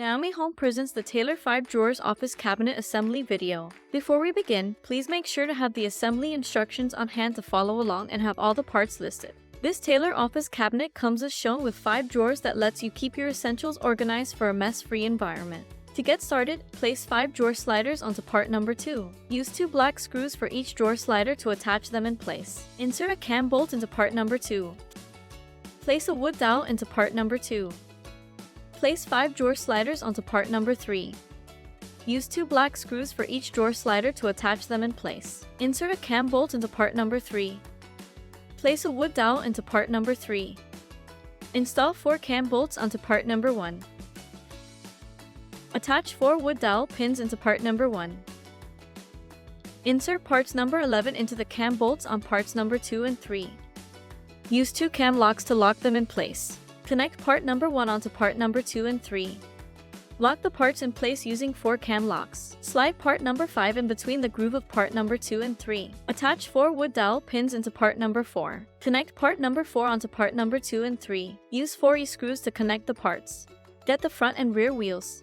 Naomi Home presents the Taylor 5 Drawers Office Cabinet Assembly video. Before we begin, please make sure to have the assembly instructions on hand to follow along and have all the parts listed. This Taylor office cabinet comes as shown with 5 drawers that lets you keep your essentials organized for a mess-free environment. To get started, place 5 drawer sliders onto part number 2. Use 2 black screws for each drawer slider to attach them in place. Insert a cam bolt into part number 2. Place a wood dowel into part number 2. Place 5 drawer sliders onto part number 3. Use 2 black screws for each drawer slider to attach them in place. Insert a cam bolt into part number 3. Place a wood dowel into part number 3. Install 4 cam bolts onto part number 1. Attach 4 wood dowel pins into part number 1. Insert parts number 11 into the cam bolts on parts number 2 and 3. Use 2 cam locks to lock them in place. Connect part number 1 onto part number 2 and 3. Lock the parts in place using 4 cam locks. Slide part number 5 in between the groove of part number 2 and 3. Attach 4 wood dowel pins into part number 4. Connect part number 4 onto part number 2 and 3. Use 4 E-screws to connect the parts. Get the front and rear wheels.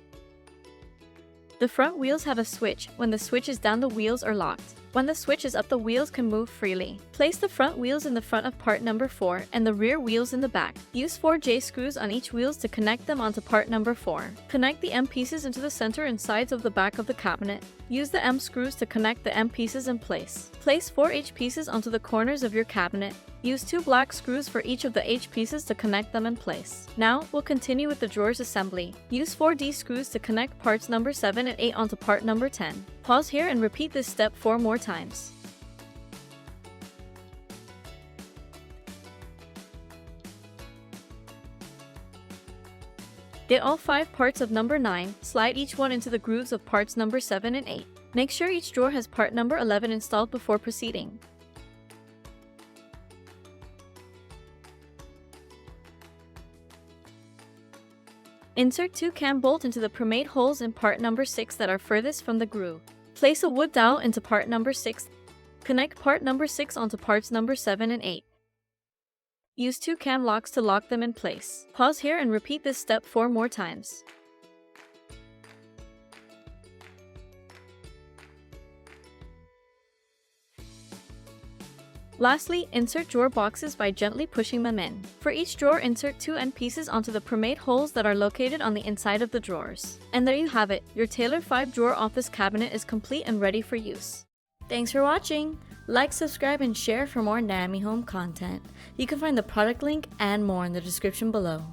The front wheels have a switch. When the switch is down, the wheels are locked. When the switch is up, the wheels can move freely. Place the front wheels in the front of part number 4 and the rear wheels in the back. Use 4 J-screws on each wheels to connect them onto part number 4. Connect the M pieces into the center and sides of the back of the cabinet. Use the M screws to connect the M pieces in place. Place 4 H pieces onto the corners of your cabinet. Use 2 black screws for each of the H pieces to connect them in place. Now, we'll continue with the drawers assembly. Use 4 D screws to connect parts number 7 and 8 onto part number 10. Pause here and repeat this step 4 more times. Get all 5 parts of number 9, slide each one into the grooves of parts number 7 and 8. Make sure each drawer has part number 11 installed before proceeding. Insert 2 cam bolt into the premade holes in part number 6 that are furthest from the groove. Place a wood dowel into part number 6. Connect part number 6 onto parts number 7 and 8. Use 2 cam locks to lock them in place. Pause here and repeat this step 4 more times. Lastly, insert drawer boxes by gently pushing them in. For each drawer, insert 2 end pieces onto the premade holes that are located on the inside of the drawers. And there you have it, your Taylor 5 drawer office cabinet is complete and ready for use. Thanks for watching! Like, subscribe, and share for more Naomi Home content. You can find the product link and more in the description below.